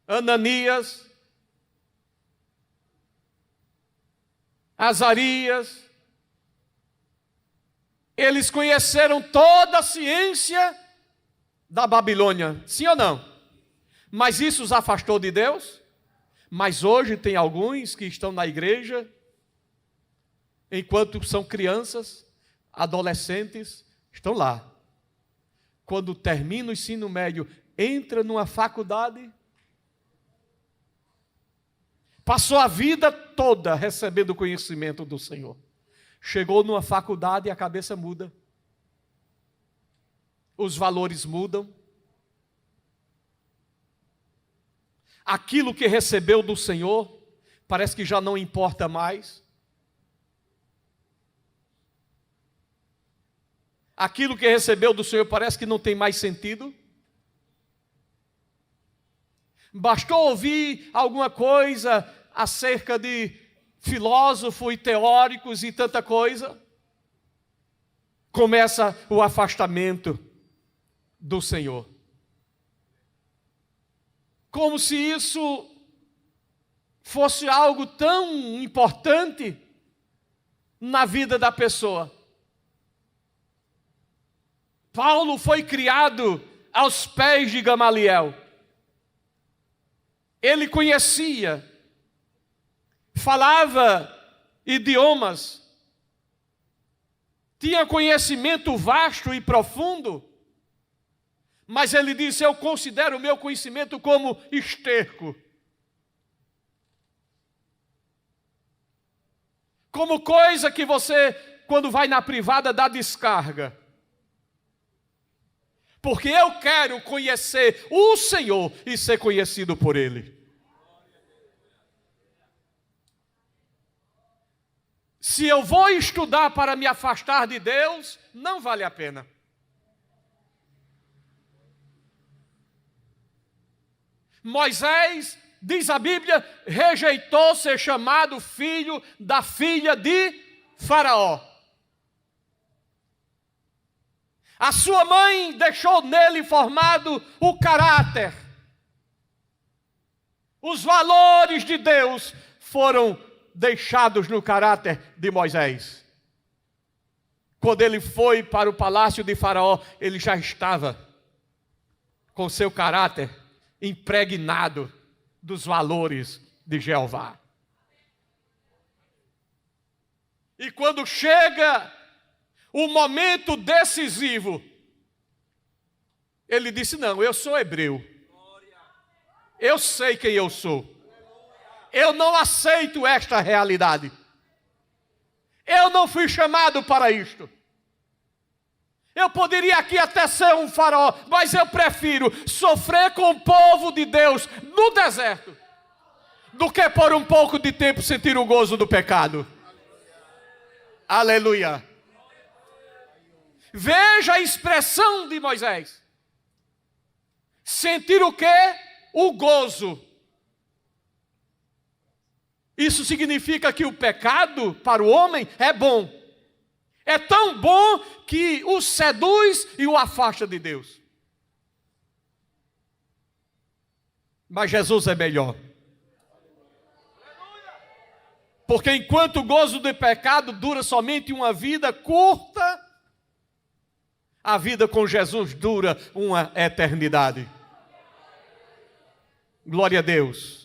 Ananias, Azarias, eles conheceram toda a ciência da Babilônia, sim ou não? Mas isso os afastou de Deus? Mas hoje tem alguns que estão na igreja, enquanto são crianças, adolescentes, estão lá. Quando termina o ensino médio, entra numa faculdade, passou a vida toda recebendo o conhecimento do Senhor. Chegou numa faculdade e a cabeça muda. Os valores mudam. Aquilo que recebeu do Senhor parece que já não importa mais. Aquilo que recebeu do Senhor parece que não tem mais sentido. Bastou ouvir alguma coisa acerca de filósofos e teóricos e tanta coisa, começa o afastamento do Senhor. como se isso fosse algo tão importante na vida da pessoa. Paulo foi criado aos pés de Gamaliel. Ele conhecia, falava idiomas, tinha conhecimento vasto e profundo, mas ele disse: eu considero o meu conhecimento como esterco, como coisa que você, quando vai na privada, dá descarga. Porque eu quero conhecer o Senhor e ser conhecido por Ele. Se eu vou estudar para me afastar de Deus, não vale a pena. Moisés, diz a Bíblia, rejeitou ser chamado filho da filha de Faraó. A sua mãe deixou nele formado o caráter. Os valores de Deus foram deixados no caráter de Moisés. Quando ele foi para o palácio de Faraó, ele já estava com seu caráter impregnado dos valores de Jeová. E quando chega o momento decisivo, ele disse: não, eu sou hebreu. Eu sei quem eu sou. Eu não aceito esta realidade. Eu não fui chamado para isto. Eu poderia aqui até ser um faraó, mas eu prefiro sofrer com o povo de Deus no deserto, do que por um pouco de tempo sentir o gozo do pecado. Aleluia. Veja a expressão de Moisés. Sentir o quê? O gozo. Isso significa que o pecado para o homem é bom. É tão bom que o seduz e o afasta de Deus. Mas Jesus é melhor. Porque enquanto o gozo do pecado dura somente uma vida curta, a vida com Jesus dura uma eternidade. Glória a Deus.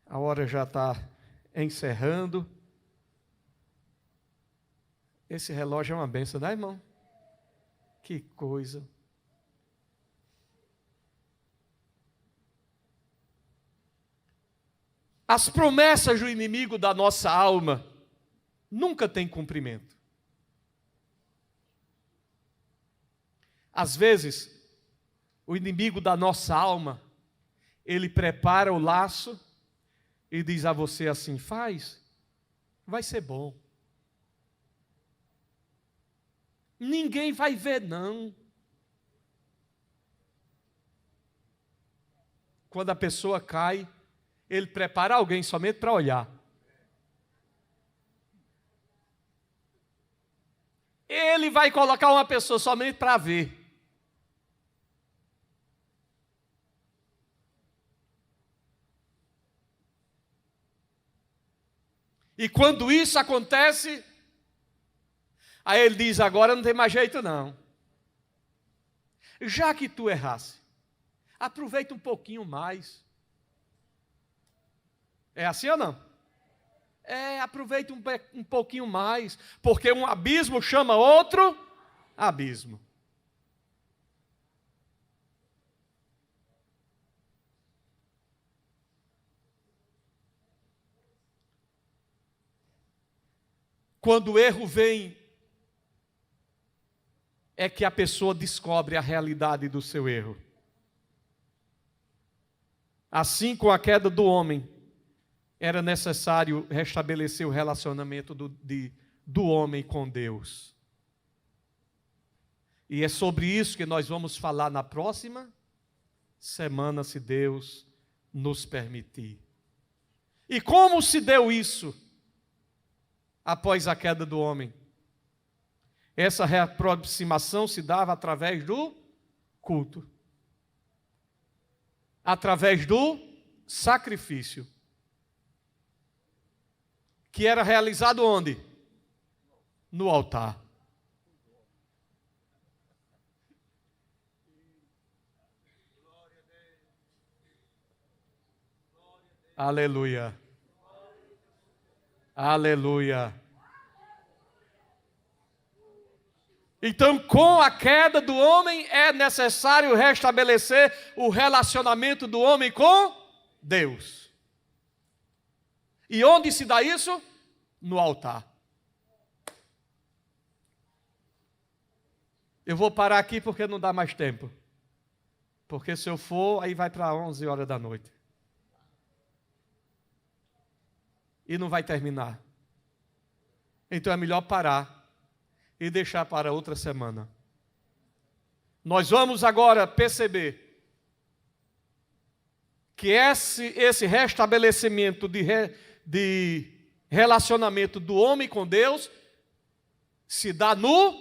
A hora já está encerrando. Esse relógio é uma benção, né, irmão? Que coisa. As promessas do inimigo da nossa alma nunca têm cumprimento. Às vezes, o inimigo da nossa alma, ele prepara o laço e diz a você assim: faz, vai ser bom. Ninguém vai ver, não. Quando a pessoa cai, ele prepara alguém somente para olhar. Ele vai colocar uma pessoa somente para ver. E quando isso acontece, aí ele diz: agora não tem mais jeito não. Já que tu errasse, aproveita um pouquinho mais. É assim ou não? Aproveita um pouquinho mais, porque um abismo chama outro abismo. Quando o erro vem, é que a pessoa descobre a realidade do seu erro. Assim, com a queda do homem, era necessário restabelecer o relacionamento do homem com Deus. E é sobre isso que nós vamos falar na próxima semana, se Deus nos permitir. E como se deu isso após a queda do homem? essa reaproximação se dava através do culto, através do sacrifício, que era realizado onde? No altar. Aleluia. Aleluia. Então, com a queda do homem, é necessário restabelecer o relacionamento do homem com Deus. E onde se dá isso? No altar. Eu vou parar aqui porque não dá mais tempo. Porque se eu for, aí vai para 11 horas da noite. E não vai terminar. Então é melhor parar e deixar para outra semana. Nós vamos agora perceber que esse restabelecimento de relacionamento do homem com Deus se dá no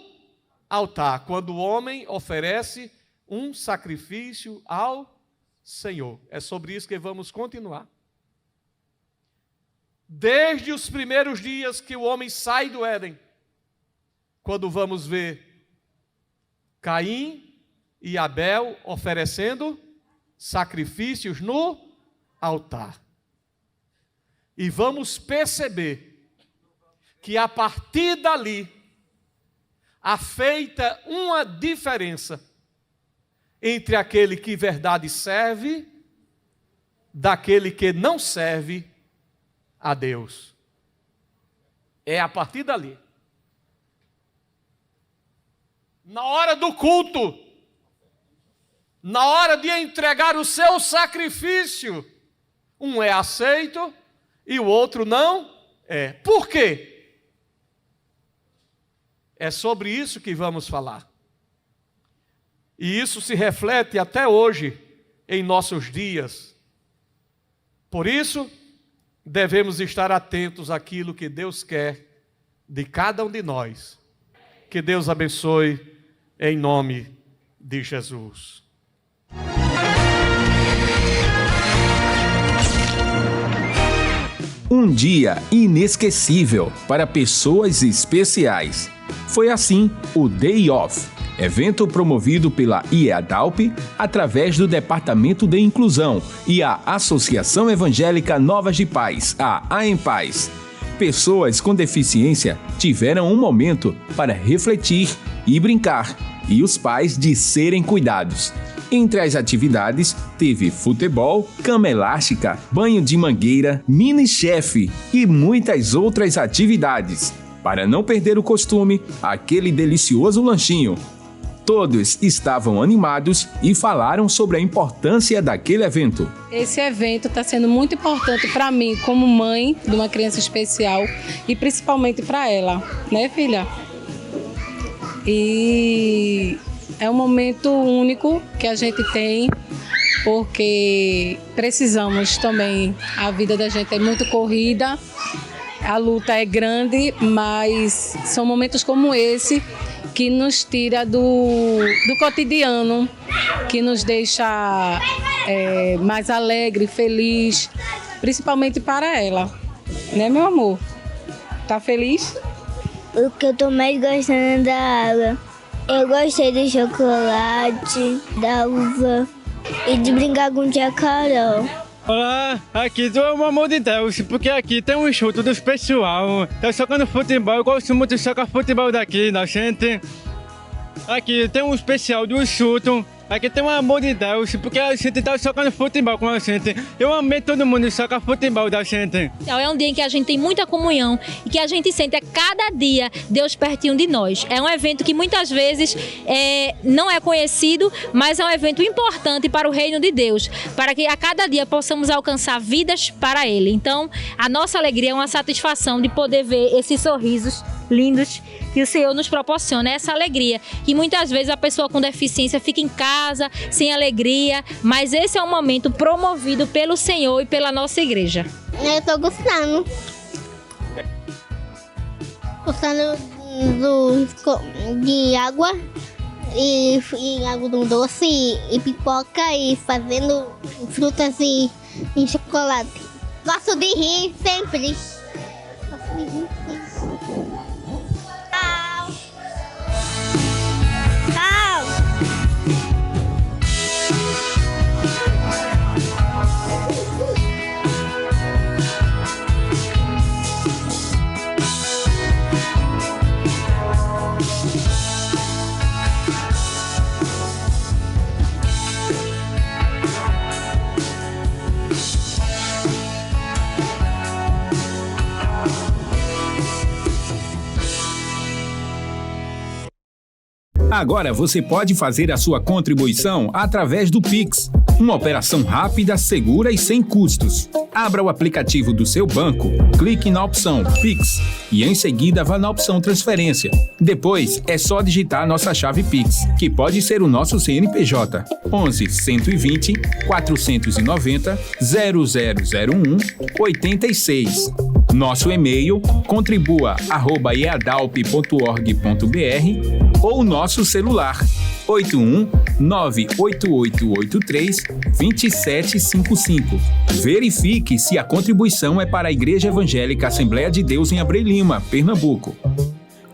altar, quando o homem oferece um sacrifício ao Senhor. É sobre isso que vamos continuar. Desde os primeiros dias que o homem sai do Éden, quando vamos ver Caim e Abel oferecendo sacrifícios no altar. E vamos perceber que a partir dali há feita uma diferença entre aquele que verdade serve daquele que não serve a Deus. É a partir dali. Na hora do culto, na hora de entregar o seu sacrifício, um é aceito e o outro não é. Por quê? É sobre isso que vamos falar. E isso se reflete até hoje em nossos dias. Por isso, devemos estar atentos àquilo que Deus quer de cada um de nós. Que Deus abençoe em nome de Jesus. Um dia inesquecível para pessoas especiais. Foi assim o Day Off, evento promovido pela IEADALP através do Departamento de Inclusão e a Associação Evangélica Novas de Paz, a AEMPAZ. Pessoas com deficiência tiveram um momento para refletir e brincar, e os pais de serem cuidados. Entre as atividades, teve futebol, cama elástica, banho de mangueira, mini-chefe e muitas outras atividades. Para não perder o costume, aquele delicioso lanchinho. Todos estavam animados e falaram sobre a importância daquele evento. Esse evento está sendo muito importante para mim, como mãe de uma criança especial, e principalmente para ela, né, filha? E é um momento único que a gente tem, porque precisamos também, a vida da gente é muito corrida, a luta é grande, mas são momentos como esse que nos tira do cotidiano, que nos deixa mais alegre, feliz, principalmente para ela. Né, meu amor? Tá feliz? O que eu tô mais gostando da água. Eu gostei do chocolate, da uva e de brincar com tia Carol. Olá, aqui do amor de Deus, porque aqui tem um enxuto do pessoal. Tá jogando futebol, eu gosto muito de jogar futebol daqui, da gente. Aqui tem um especial do enxuto. Aqui tem um amor de Deus, porque a gente tá jogando futebol com a gente. Eu amei todo mundo jogar futebol da gente. É um dia em que a gente tem muita comunhão e que a gente sente a cada dia Deus pertinho de nós. É um evento que muitas vezes não é conhecido, mas é um evento importante para o reino de Deus, para que a cada dia possamos alcançar vidas para Ele. Então, a nossa alegria é uma satisfação de poder ver esses sorrisos lindos que o Senhor nos proporciona, essa alegria, que muitas vezes a pessoa com deficiência fica em casa, sem alegria, mas esse é um momento promovido pelo Senhor e pela nossa igreja. Eu tô gostando. Gostando de água e algodão doce e pipoca e fazendo frutas e chocolate. Gosto de rir sempre. Tchau. Tchau. Agora você pode fazer a sua contribuição através do Pix, uma operação rápida, segura e sem custos. Abra o aplicativo do seu banco, clique na opção Pix e em seguida vá na opção Transferência. Depois é só digitar nossa chave Pix, que pode ser o nosso CNPJ 11 120 490 0001 86. Nosso e-mail contribua@eadalp.org.br ou nosso celular 81 98883 2755. Verifique se a contribuição é para a Igreja Evangélica Assembleia de Deus em Abreu Lima, Pernambuco.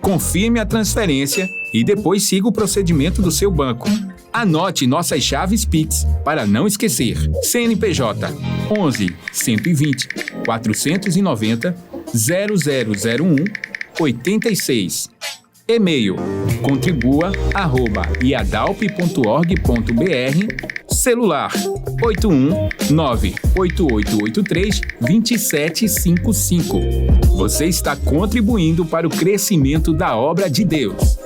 Confirme a transferência e depois siga o procedimento do seu banco. Anote nossas chaves Pix para não esquecer. CNPJ 11 120 490 0001 86. E-mail contribua@iadalp.org.br. Celular 81 98883 2755. Você está contribuindo para o crescimento da obra de Deus.